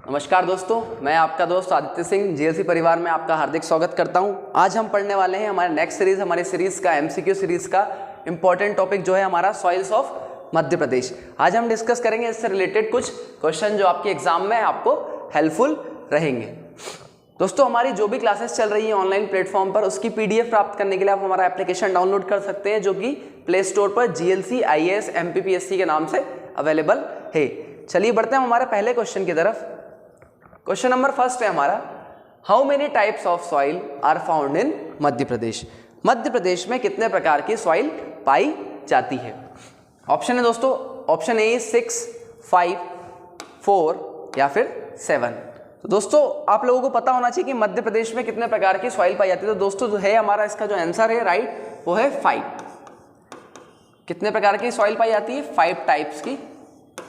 नमस्कार दोस्तों, मैं आपका दोस्त आदित्य सिंह जीएलसी परिवार में आपका हार्दिक स्वागत करता हूं। आज हम पढ़ने वाले हैं हमारे नेक्स्ट सीरीज, हमारी सीरीज का एमसीक्यू सीरीज का इंपॉर्टेंट टॉपिक जो है हमारा सॉइल्स ऑफ मध्य प्रदेश। आज हम डिस्कस करेंगे इससे रिलेटेड कुछ क्वेश्चन जो आपके एग्जाम में आपको हेल्पफुल रहेंगे। दोस्तों, हमारी जो भी क्लासेस चल रही है ऑनलाइन प्लेटफॉर्म पर, उसकी पीडीएफ प्राप्त करने के लिए आप हमारा एप्लीकेशन डाउनलोड कर सकते हैं, जो कि प्ले स्टोर पर जीएलसी आईएएस एमपीपीएससी के नाम से अवेलेबल है। चलिए बढ़ते हैं हमारे पहले क्वेश्चन की तरफ। क्वेश्चन नंबर फर्स्ट है हमारा, how many types of soil are found in Madhya Pradesh. Madhya Pradesh में कितने प्रकार की सॉइल पाई जाती है। ऑप्शन है दोस्तों, ऑप्शन ए 6, 5, 4 या फिर 7। तो दोस्तों आप लोगों को पता होना चाहिए कि मध्य प्रदेश में कितने प्रकार की सॉइल पाई जाती है। तो दोस्तों जो है हमारा इसका जो आंसर है राइट, वो है 5। कितने प्रकार की सॉइल पाई जाती है? 5 टाइप्स की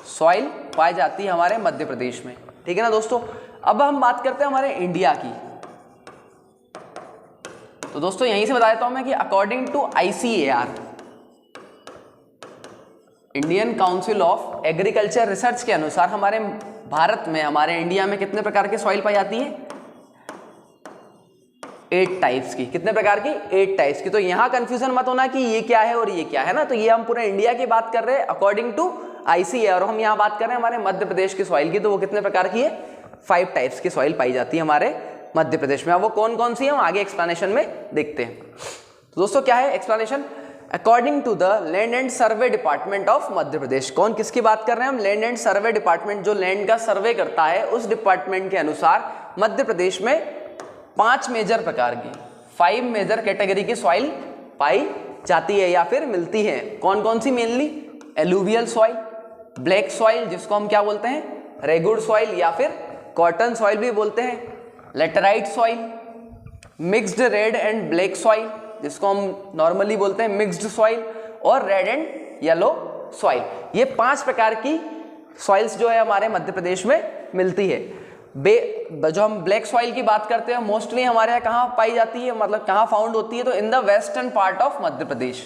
सॉइल पाई जाती है हमारे मध्य प्रदेश में। ठीक है ना दोस्तों। अब हम बात करते हैं हमारे इंडिया की। तो दोस्तों यहीं से बता देता हूं मैं कि according to ICAR, Indian council of agriculture research के अनुसार हमारे भारत में, हमारे इंडिया में कितने प्रकार की सॉइल पाई जाती है? 8 टाइप्स की। कितने प्रकार की? 8 टाइप्स की। तो यहां कंफ्यूजन मत होना कि ये क्या है और ये क्या है ना। तो ये हम पूरे इंडिया की बात कर रहे हैं अकॉर्डिंग टू ICAR, और हम यहां बात कर रहे हैं हमारे मध्य प्रदेश की सॉइल की। तो वो कितने प्रकार की है? 5 टाइप्स की सॉइल पाई जाती है हमारे मध्य प्रदेश में। अब वो कौन कौन सी है हम आगे एक्सप्लेनेशन में देखते हैं। तो दोस्तों क्या है explanation? According to the land and survey department of Madhya Pradesh. कौन किसकी बात कर रहे हैं हम? लैंड एंड सर्वे डिपार्टमेंट, जो लैंड का सर्वे करता है, उस डिपार्टमेंट के अनुसार मध्य प्रदेश में 5 मेजर प्रकार की, 5 मेजर कैटेगरी की सॉइल पाई जाती है या फिर मिलती है। कौन कौन सी? Mainly alluvial soil, black soil जिसको हम क्या बोलते हैं? रेगुड सॉइल या फिर कॉटन सॉइल भी बोलते हैं, laterite soil, mixed red and black soil जिसको हम नॉर्मली बोलते हैं मिक्स्ड सॉइल, और रेड एंड येलो सॉइल। ये 5 प्रकार की सॉइल्स जो है हमारे मध्य प्रदेश में मिलती है। जो हम ब्लैक सॉइल की बात करते हैं मोस्टली हमारे यहाँ कहाँ पाई जाती है, मतलब कहाँ फाउंड होती है? तो in the western part of Madhya Pradesh.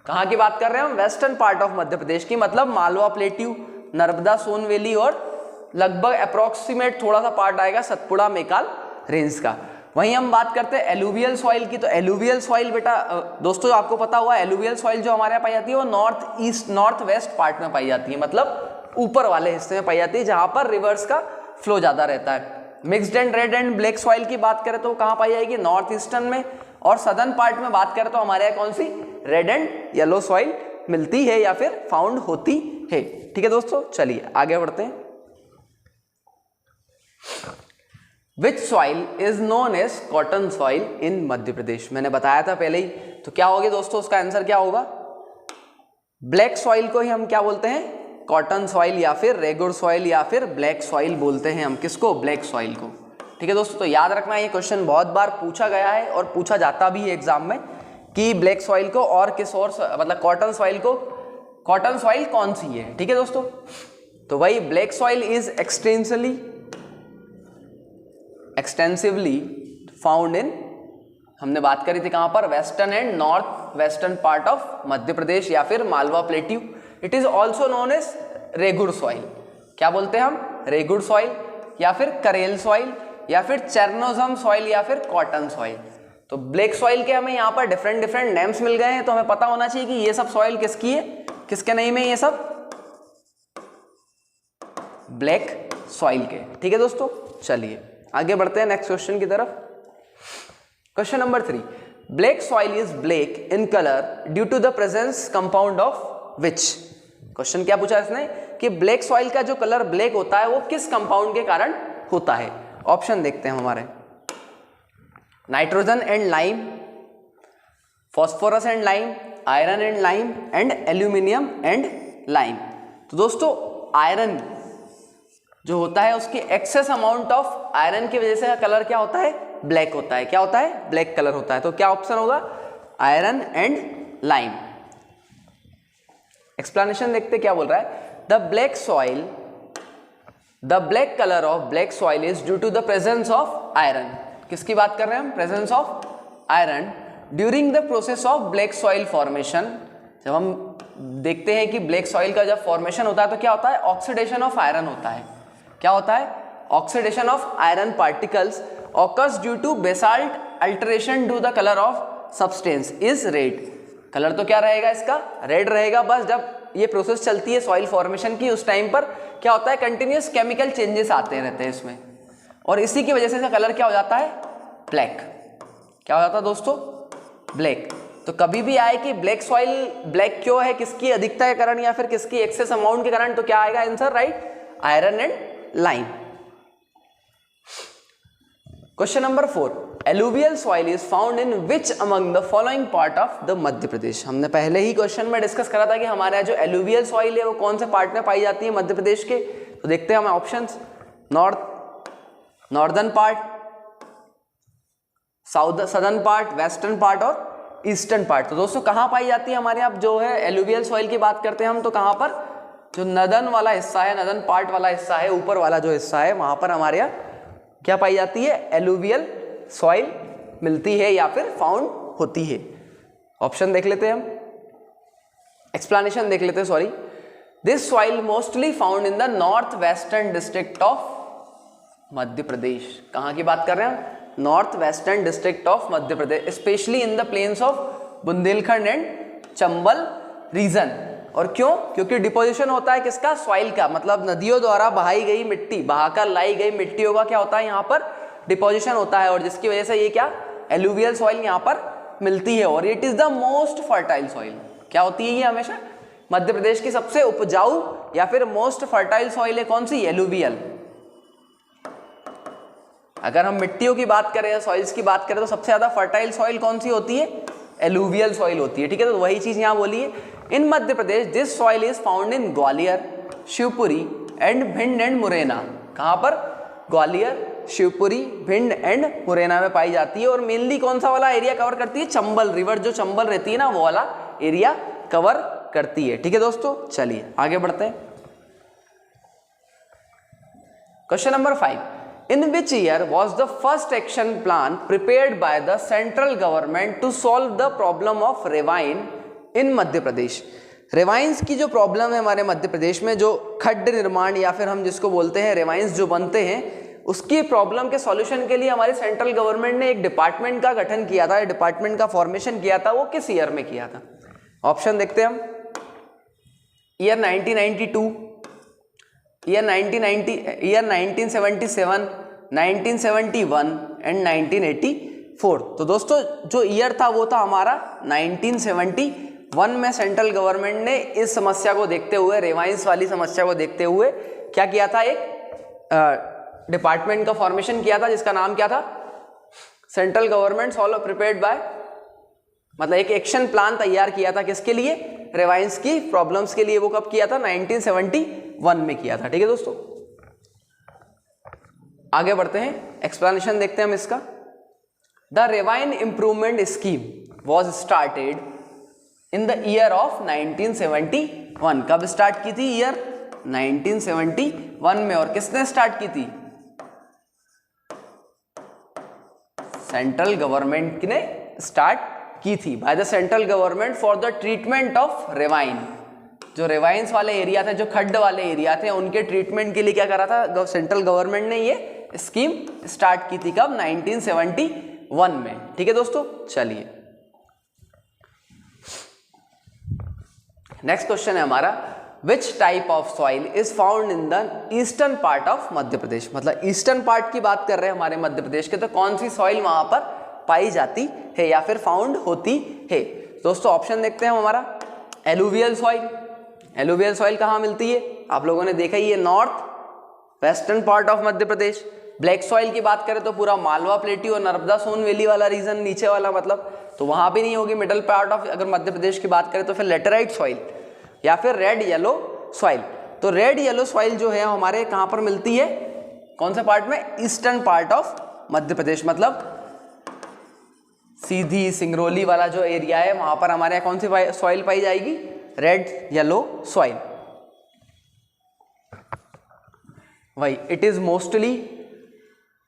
कहाँ की बात कर रहे हैं हम? Western part of Madhya Pradesh की, मतलब मालवा प्लेट्यू, नर्मदा सोन वैली और लगभग अप्रोक्सीमेट थोड़ा सा पार्ट आएगा सतपुड़ा मेकाल रेंज का। वहीं हम बात करते हैं एलुवियल सॉइल की। तो एलुवियल सॉइल बेटा दोस्तों आपको पता हुआ, एलुवियल सॉइल जो हमारे यहाँ पाई जाती है वो north east, north west part में पाई जाती है, मतलब ऊपर वाले हिस्से में पाई जाती है जहां पर रिवर्स का फ्लो ज्यादा रहता है। Mixed and red and black soil की बात करें तो कहाँ पाई जाएगी? नॉर्थ ईस्टर्न में। और सदर्न पार्ट में बात करें तो हमारे यहाँ कौन सी? रेड एंड येलो सॉइल मिलती है या फिर फाउंड होती है। ठीक है दोस्तों, चलिए आगे बढ़ते हैं। Which soil is known as cotton soil in Madhya Pradesh? मैंने बताया था पहले ही। तो क्या होगा दोस्तों, उसका आंसर क्या होगा? ब्लैक सॉइल को ही हम क्या बोलते हैं? कॉटन सॉइल या फिर रेगुड सॉइल या फिर ब्लैक सॉइल बोलते हैं हम। किसको? ब्लैक सॉइल को। ठीक है दोस्तों, तो याद रखना ये क्वेश्चन बहुत बार पूछा गया है और पूछा जाता भी है एग्जाम में कि ब्लैक सॉइल को और किस और, मतलब कॉटन सॉइल को, कॉटन सॉइल कौन सी है। ठीक है दोस्तों, तो वही black soil is extensively found in, हमने बात करी थी कहां पर? Western and north western part of Madhya Pradesh या फिर Malwa plateau. It is also known as regur soil. क्या बोलते हैं हम? रेगुड सॉइल या फिर करेल सॉइल या फिर चेरनोजम सॉइल या फिर कॉटन सॉइल। तो ब्लैक सॉइल के हमें यहाँ पर डिफरेंट नेम्स मिल गए हैं, तो हमें पता होना चाहिए कि ये सब सॉइल किसकी है, किसके नेम है ये सब? ब्लैक सॉइल के। ठीक है दोस्तों, चलिए आगे बढ़ते हैं नेक्स्ट क्वेश्चन की तरफ। Question number 3, black soil is black in colour due to the presence compound of which. Question क्या पूछा इसने कि ब्लैक सॉइल का जो कलर ब्लैक होता है वो किस कंपाउंड के कारण होता है। ऑप्शन देखते हैं हमारे, nitrogen and lime, phosphorus and lime, iron and lime and aluminium and lime. तो दोस्तों आयरन जो होता है उसकी एक्सेस अमाउंट ऑफ आयरन की वजह से कलर क्या होता है? ब्लैक होता है। क्या होता है? ब्लैक कलर होता है। तो क्या ऑप्शन होगा? Iron and lime. एक्सप्लेनेशन देखते क्या बोल रहा है। The black colour of black soil is due to the presence of iron. किसकी बात कर रहे हैं हम? Presence of iron during the process of black soil formation. जब हम देखते हैं कि ब्लैक सॉइल का जब फॉर्मेशन होता है तो क्या होता है? ऑक्सीडेशन ऑफ आयरन होता है। क्या होता है? Oxidation of iron particles occurs due to basalt alteration to the colour of substance is red. Colour तो क्या रहेगा इसका, रेड रहेगा। बस जब ये प्रोसेस चलती है सॉइल फॉर्मेशन की, उस टाइम पर क्या होता है, कंटिन्यूस केमिकल चेंजेस आते रहते हैं इसमें, और इसी की वजह से इसका कलर क्या हो जाता है, ब्लैक। क्या हो जाता है दोस्तों, ब्लैक। तो कभी भी आए कि ब्लैक सॉइल ब्लैक क्यों है, किसकी अधिकता के कारण या फिर किसकी एक्सेस अमाउंट के कारण, तो क्या आएगा answer, right, iron and lime. Question number 4, alluvial soil is found in which among the following part of the Madhya Pradesh. हमने पहले ही क्वेश्चन में डिस्कस करा था कि हमारे यहाँ जो एलुवियल सॉइल है वो कौन से पार्ट में पाई जाती है मध्य प्रदेश के। तो देखते हैं हमें options, northern part, southern part, western part और ईस्टर्न पार्ट। तो दोस्तों कहाँ पाई जाती है हमारे यहाँ जो है एलुवियल सॉइल की बात करते हैं हम, तो कहाँ पर, जो नदन वाला हिस्सा है, नदन पार्ट वाला हिस्सा है, ऊपर वाला जो हिस्सा है, वहां पर हमारे यहाँ क्या पाई जाती है, एलुवियल सॉइल मिलती है या फिर फाउंड होती है। ऑप्शन देख लेते हैं हम, एक्सप्लेनेशन देख लेते हैं, sorry. This soil mostly found in the north western district of Madhya Pradesh. कहाँ की बात कर रहे हैं, north western district of Madhya Pradesh, specially in the plains of Bundelkhand and Chambal region. और क्यों, क्योंकि डिपोजिशन होता है किसका, सॉइल का, मतलब नदियों द्वारा बहाई गई मिट्टी, बहाकर लाई गई मिट्टियों का क्या होता है यहाँ पर डिपोजिशन होता है, और जिसकी वजह से ये क्या, एलुवियल सॉइल यहाँ पर मिलती है। और it is the most fertile soil. क्या होती है ये हमेशा, मध्य प्रदेश की सबसे उपजाऊ या फिर मोस्ट फर्टाइल सॉइल है कौन सी, एलुवियल। अगर हम मिट्टियों की बात करें या सॉइल्स की बात करें तो सबसे ज्यादा फर्टाइल सॉइल कौन सी होती है, एलुवियल सॉइल होती है, ठीक है। तो वही चीज यहाँ बोली है, in Madhya Pradesh this soil is found in Gwalior, Shivpuri and Bhind and Morena. कहाँ पर, ग्वालियर, शिवपुरी, भिंड एंड मुरैना में पाई जाती है। और मेनली कौन सा वाला एरिया कवर करती है, चंबल रिवर, जो चंबल रहती है ना वो वाला एरिया कवर करती है, ठीक है दोस्तों। चलिए आगे बढ़ते हैं। Question number 5, in which year was the first action plan prepared by the central government to solve the problem of ravine in Madhya Pradesh. Ravines की जो प्रॉब्लम है हमारे मध्य प्रदेश में, जो खड्ड निर्माण या फिर हम जिसको बोलते हैं रेवाइंस जो बनते हैं, उसकी प्रॉब्लम के सॉल्यूशन के लिए हमारे सेंट्रल गवर्नमेंट ने एक डिपार्टमेंट का गठन किया था, डिपार्टमेंट का फॉर्मेशन किया था। वो किस ईयर में किया था, ऑप्शन देखते हैं हम, ईयर 1992, ईयर 1990, ईयर 1977, 1971 एंड 1984। तो दोस्तों जो ईयर था वो था हमारा 1971 में। सेंट्रल गवर्नमेंट ने इस समस्या को देखते हुए, रेवाइंस वाली समस्या को देखते हुए क्या किया था, एक डिपार्टमेंट का फॉर्मेशन किया था, जिसका नाम क्या था, central government solve prepared by, मतलब एक एक्शन प्लान तैयार किया था किसके लिए, रेवाइंस की प्रॉब्लम्स के लिए। वो कब किया था, 1971 में किया था, ठीक है दोस्तों। आगे बढ़ते हैं, एक्सप्लेनेशन देखते हैं हम इसका। The ravine improvement scheme was started in the year of 1971। कब स्टार्ट की थी, ईयर 1971 में। और किसने स्टार्ट की थी, सेंट्रल गवर्नमेंट ने स्टार्ट की थी, by the central government for the treatment of ravine. जो रेवाइंस वाले एरिया थे, जो खड्ड वाले एरिया थे, उनके ट्रीटमेंट के लिए क्या करा था सेंट्रल गवर्नमेंट ने, ये स्कीम स्टार्ट की थी। कब, 1971 में, ठीक है दोस्तों। चलिए नेक्स्ट क्वेश्चन है हमारा, which type of soil is found in the eastern part of Madhya Pradesh. मतलब ईस्टर्न पार्ट की बात कर रहे हैं हमारे मध्य प्रदेश के, तो कौन सी सॉइल वहां पर पाई जाती है या फिर फाउंड होती है। दोस्तों ऑप्शन देखते हैं हम हमारा, एलुवियल सॉइल। एलुवियल सॉइल कहाँ मिलती है, आप लोगों ने देखा ही है, north western part of Madhya Pradesh. Black soil की बात करें तो पूरा मालवा प्लेटी और नर्मदा सोन वैली वाला रीजन, नीचे वाला मतलब, तो वहां भी नहीं होगी। मिडल पार्ट ऑफ अगर मध्य प्रदेश की बात करें तो फिर लेटेराइट सॉइल या फिर रेड येलो सॉइल। तो रेड येलो सॉइल जो है हमारे कहां पर मिलती है, कौन से पार्ट में, eastern part of Madhya Pradesh, मतलब सीधी सिंगरौली वाला जो एरिया है वहां पर हमारे यहाँ कौन सी सॉइल पाई जाएगी, रेड येलो सॉइल। वही, it is mostly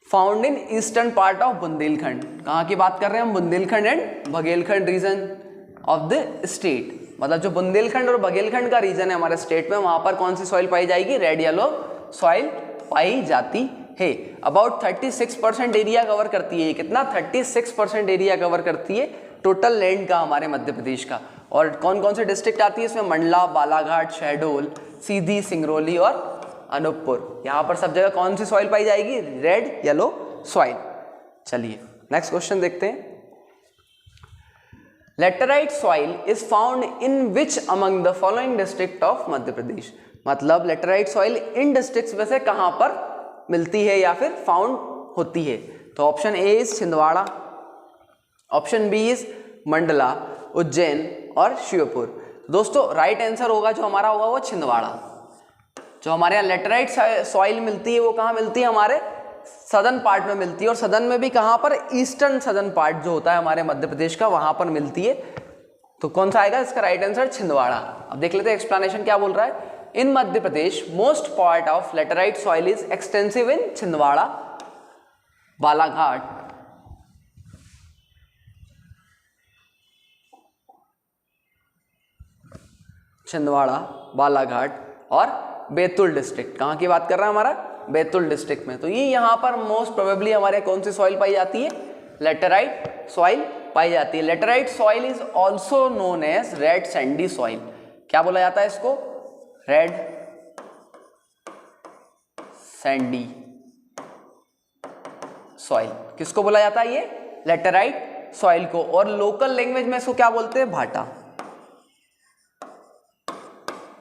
found in eastern part of Bundelkhand. कहाँ की बात कर रहे हैं हम, Bundelkhand and Baghelkhand region of the state. मतलब जो बुंदेलखंड और बघेलखंड का रीजन है हमारे स्टेट में, वहां पर कौन सी सॉइल पाई जाएगी, रेड येलो सॉइल पाई जाती है। अबाउट 36% एरिया कवर करती है। ये कितना? 36% एरिया कवर करती है टोटल लैंड का हमारे मध्य प्रदेश का। और कौन कौन से डिस्ट्रिक्ट आती है इसमें? मंडला, बालाघाट, शहडोल, सीधी, सिंगरौली और अनूपपुर। यहाँ पर सब जगह कौन सी सॉइल पाई जाएगी? Red yellow soil. चलिए नेक्स्ट क्वेश्चन देखते हैं। Laterite soil is found in which among the following district of Madhya Pradesh. मतलब लेटराइट सॉइल इन डिस्ट्रिक्ट्स में से कहां पर मिलती है या फिर फाउंड होती है? तो option A is Chhindwara, option B is Mandla, Ujjain और श्योपुर। दोस्तों राइट आंसर होगा जो हमारा होगा वो छिंदवाड़ा। जो हमारे यहाँ लेटराइट सॉइल मिलती है वो कहाँ मिलती है? हमारे सदर्न पार्ट में मिलती है। और सदर्न में भी कहाँ पर? ईस्टर्न सदर्न पार्ट जो होता है हमारे मध्य प्रदेश का, वहां पर मिलती है। तो कौन सा आएगा इसका राइट आंसर? छिंदवाड़ा। अब देख लेते हैं एक्सप्लेनेशन क्या बोल रहा है। In Madhya Pradesh most part of laterite soil is extensive in Chhindwara, Balaghat, Chhindwara, Balaghat और बैतूल डिस्ट्रिक्ट। कहाँ की बात कर रहा है हमारा? बैतूल डिस्ट्रिक्ट में। तो ये यहाँ पर मोस्ट प्रोबेबली हमारे कौन सी सॉइल पाई जाती है? लेटराइट सॉइल पाई जाती है। Laterite soil is also known as red sandy soil. क्या बोला जाता है इसको? Red sandy soil. किसको बोला जाता है? ये लेटराइट सॉइल को। और लोकल लैंग्वेज में इसको क्या बोलते हैं? भाटा।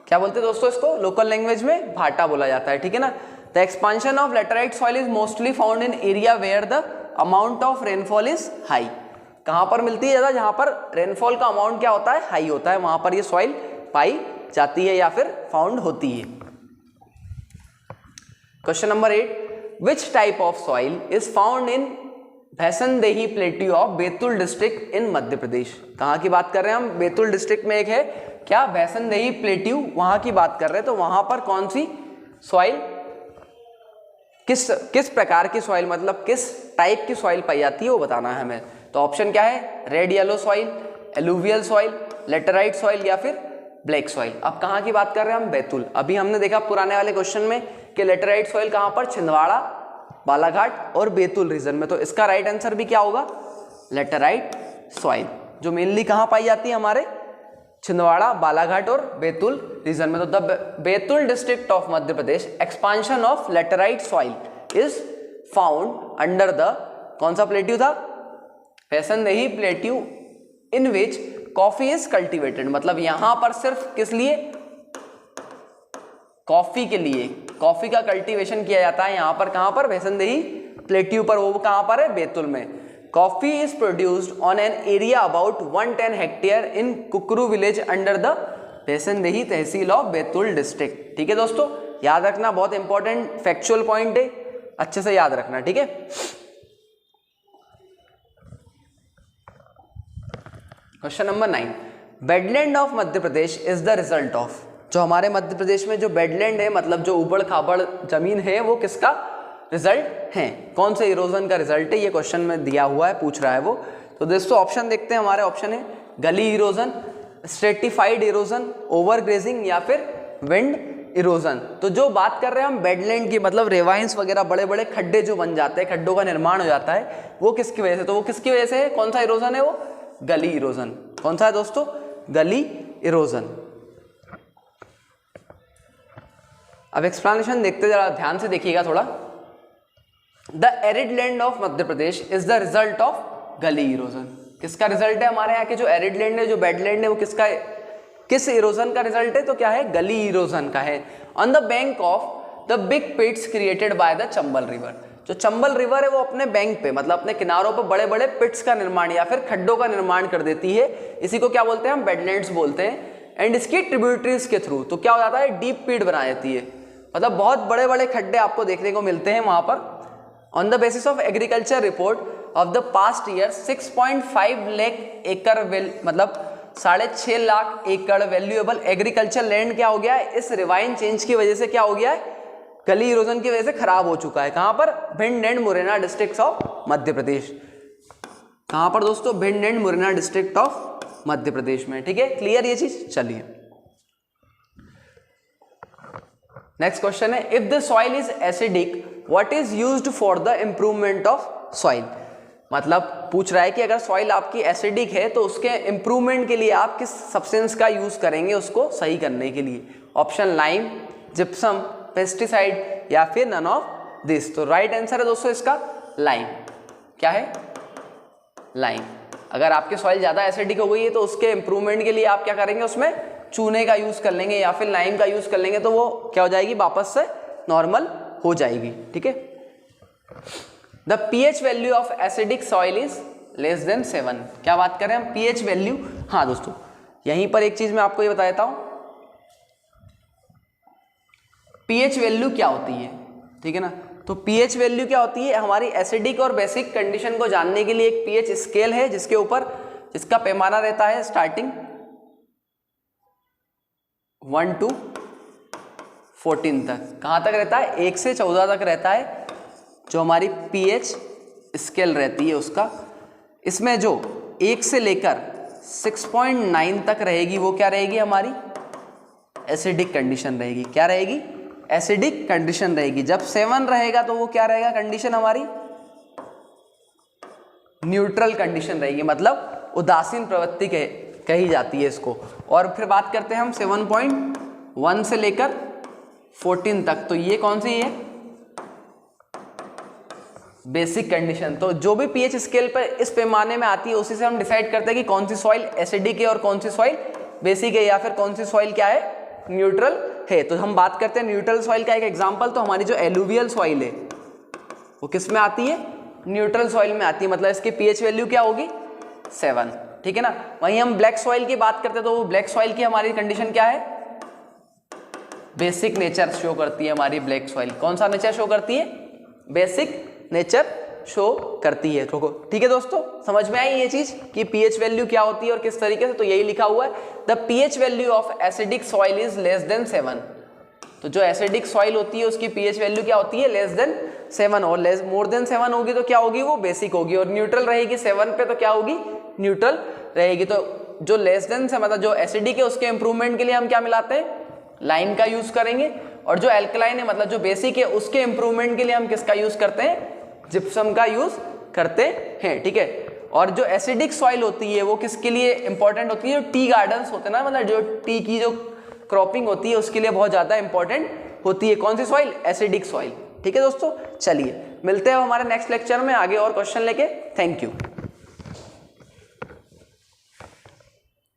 क्या बोलते हैं दोस्तों इसको? लोकल लैंग्वेज में भाटा बोला जाता है। ठीक है ना। The expansion of laterite soil is mostly found in area where the amount of rainfall is high. कहां पर मिलती है ज्यादा? जहां पर रेनफॉल का अमाउंट क्या होता है? हाई होता है, वहां पर ये सॉइल पाई जाती है या फिर फाउंड होती है। Question number 8, which type of soil is found in भैसनदेही plateau of Betul district in Madhya Pradesh. कहाँ की बात कर रहे हैं हम? बैतूल डिस्ट्रिक्ट में एक है क्या? भैसनदेही प्लेट्यू, वहां की बात कर रहे हैं। तो वहां पर कौन सी सॉइल, किस प्रकार की सॉइल, मतलब किस टाइप की सॉइल पाई जाती है वो बताना है हमें। तो ऑप्शन क्या है? Red yellow soil, alluvial soil, laterite soil या फिर ब्लैक सॉइल। अब कहाँ की बात कर रहे हैं हम? बैतूल। अभी हमने देखा पुराने वाले क्वेश्चन में कि लेटराइट सॉइल कहाँ पर? छिंदवाड़ा, बालाघाट और बैतूल रीजन में। तो इसका राइट आंसर भी क्या होगा? लेटराइट सॉइल, जो मेनली कहाँ पाई जाती है? हमारे छिंदवाड़ा, बालाघाट और बैतूल रीजन में। तो the Betul district of Madhya Pradesh expansion of laterite soil is found under the कौन सा प्लेट्यू था? भैसनदेही plateau in which coffee is cultivated. मतलब यहां पर सिर्फ किस लिए? कॉफी के लिए, कॉफी का कल्टीवेशन किया जाता है यहाँ पर। कहां पर? भैसनदेही प्लेट्यू पर। वो कहां पर है? बैतूल में। Coffee is produced on an area about 110 hectare in Kukru village under the भैसनदेही तहसील ऑफ बैतूल डिस्ट्रिक्ट। ठीक है दोस्तों, याद रखना, बहुत इंपॉर्टेंट फैक्चुअल पॉइंट है, अच्छे से याद रखना। ठीक है। Question number 9, badland of Madhya Pradesh is the result of. जो हमारे मध्य प्रदेश में जो बेडलैंड है, मतलब जो उबड़ खाबड़ जमीन है, वो किसका रिजल्ट है? कौन से इरोजन का रिजल्ट है? ये क्वेश्चन में दिया हुआ है, पूछ रहा है वो। तो दोस्तों ऑप्शन देखते हैं। हमारे ऑप्शन है गली इरोजन, स्ट्रेटिफाइड इरोजन, ओवरग्रेजिंग या फिर विंड इरोजन। तो जो बात कर रहे हैं हम बेडलैंड की, मतलब रेवाइंस वगैरह, बड़े बड़े खड्डे जो बन जाते हैं, खड्डों का निर्माण हो जाता है, वो किसकी वजह से? तो वो किसकी वजह से है? कौन सा इरोजन है वो? गली इरोजन। कौन सा है दोस्तों? गली इरोजन। अब एक्सप्लेनेशन देखते, जरा ध्यान से देखिएगा थोड़ा। The arid land of Madhya Pradesh is the result of गली इरोजन। किसका रिजल्ट है? हमारे यहाँ के जो एरिड लैंड है, जो बेडलैंड है, वो किसका है? किस इरोजन का रिजल्ट है? तो क्या है? गली इरोजन का है। On the bank of the big pits created by the Chambal river. जो चंबल रिवर है वो अपने बैंक पे, मतलब अपने किनारों पर बड़े बड़े पिट्स का निर्माण या फिर खड्डों का निर्माण कर देती है। इसी को क्या बोलते हैं हम? बेडलैंड्स बोलते हैं। एंड इसकी ट्रिब्यूटरीज के थ्रू तो क्या हो जाता है? डीप पिट बना देती है, मतलब बहुत बड़े बड़े खड्डे आपको देखने को मिलते हैं वहां पर। On the basis of agriculture report of the past year 6.5 lakh एकड़, मतलब 6.5 लाख एकड़ वैल्यूएबल एग्रीकल्चर लैंड क्या हो गया है? इस रिवाइन चेंज की वजह से क्या हो गया है? गली इरोजन की वजह से खराब हो चुका है। कहां पर? Bhind and Morena district of Madhya Pradesh. कहां पर दोस्तों? Bhind and Morena district of Madhya Pradesh में। ठीक है, क्लियर ये चीज? चलिए नेक्स्ट क्वेश्चन है, if the soil is acidic what is used for the improvement of soil, मतलब पूछ रहा है कि अगर सॉइल आपकी एसिडिक है तो उसके इम्प्रूवमेंट के लिए आप किस सब्सटेंस का यूज करेंगे उसको सही करने के लिए। ऑप्शन लाइम, जिप्सम, पेस्टिसाइड या फिर नन ऑफ दिस। तो राइट आंसर है दोस्तों इसका लाइम। क्या है? लाइम। अगर आपके सॉइल ज़्यादा एसिडिक हो गई है तो उसके इम्प्रूवमेंट के लिए आप क्या करेंगे, उसमें चूने का यूज़ कर लेंगे या फिर लाइम का यूज़ कर लेंगे, तो वो क्या हो जाएगी, वापस से नॉर्मल हो जाएगी। ठीक है। The pH value of acidic soil is less than 7। क्या बात कर रहे हैं हम, pH वैल्यू। हाँ दोस्तों, यहीं पर एक चीज मैं आपको ये बता देता हूं, pH वैल्यू क्या होती है। ठीक है ना, तो pH वैल्यू क्या होती है, हमारी एसिडिक और बेसिक कंडीशन को जानने के लिए एक pH स्केल है जिसके ऊपर जिसका पैमाना रहता है स्टार्टिंग 1 to 14 तक। कहाँ तक रहता है, 1 से 14 तक रहता है जो हमारी pH स्केल रहती है उसका। इसमें जो 1 से लेकर 6.9 तक रहेगी वो क्या रहेगी, हमारी एसिडिक कंडीशन रहेगी। क्या रहेगी, एसिडिक कंडीशन रहेगी। जब 7 रहेगा तो वो क्या रहेगा, कंडीशन हमारी न्यूट्रल कंडीशन रहेगी, मतलब उदासीन प्रवृत्ति कही जाती है इसको। और फिर बात करते हैं हम 7.1 से लेकर 14 तक, तो ये कौन सी है, बेसिक कंडीशन। तो जो भी pH स्केल पर इस पैमाने में आती है उसी से हम डिसाइड करते हैं कि कौन सी सॉइल एसिडिक है और कौन सी सॉइल बेसिक है, या फिर कौन सी सॉइल क्या है, न्यूट्रल है। तो हम बात करते हैं न्यूट्रल सॉइल का एक एग्जांपल, तो हमारी जो एलुवियल सॉइल है वो किस में आती है, न्यूट्रल सॉइल में आती है, मतलब इसकी pH वैल्यू क्या होगी, 7। ठीक है ना। वहीं हम ब्लैक सॉइल की बात करते हैं तो वो ब्लैक सॉइल की हमारी कंडीशन क्या है, बेसिक नेचर शो करती है हमारी ब्लैक सॉइल। कौन सा नेचर शो करती है, बेसिक नेचर शो करती है। ठीक है दोस्तों, समझ में आई ये चीज कि pH वैल्यू क्या होती है और किस तरीके से। तो यही लिखा हुआ है, the pH value of acidic soil is less than 7। तो जो एसिडिक सॉइल होती है उसकी pH वैल्यू क्या होती है, लेस देन 7। और लेस मोर देन 7 होगी तो क्या होगी, वो बेसिक होगी। और न्यूट्रल रहेगी 7 पे तो क्या होगी, न्यूट्रल रहेगी। तो जो लेस देन से मतलब जो एसिडिक है उसके इंप्रूवमेंट के लिए हम क्या मिलाते हैं, लाइम का यूज करेंगे। और जो एल्कलाइन है मतलब जो बेसिक है उसके इंप्रूवमेंट के लिए हम किसका यूज करते हैं, जिप्सम का यूज करते हैं। ठीक है। और जो एसिडिक सॉइल होती है वो किसके लिए इंपॉर्टेंट होती है, जो टी गार्डन्स होते हैं ना, मतलब जो टी की जो क्रॉपिंग होती है उसके लिए बहुत ज्यादा इंपॉर्टेंट होती है। कौन सी सॉइल, एसिडिक सॉइल। ठीक है दोस्तों, चलिए मिलते हैं हमारे नेक्स्ट लेक्चर में आगे और क्वेश्चन लेके। Thank you.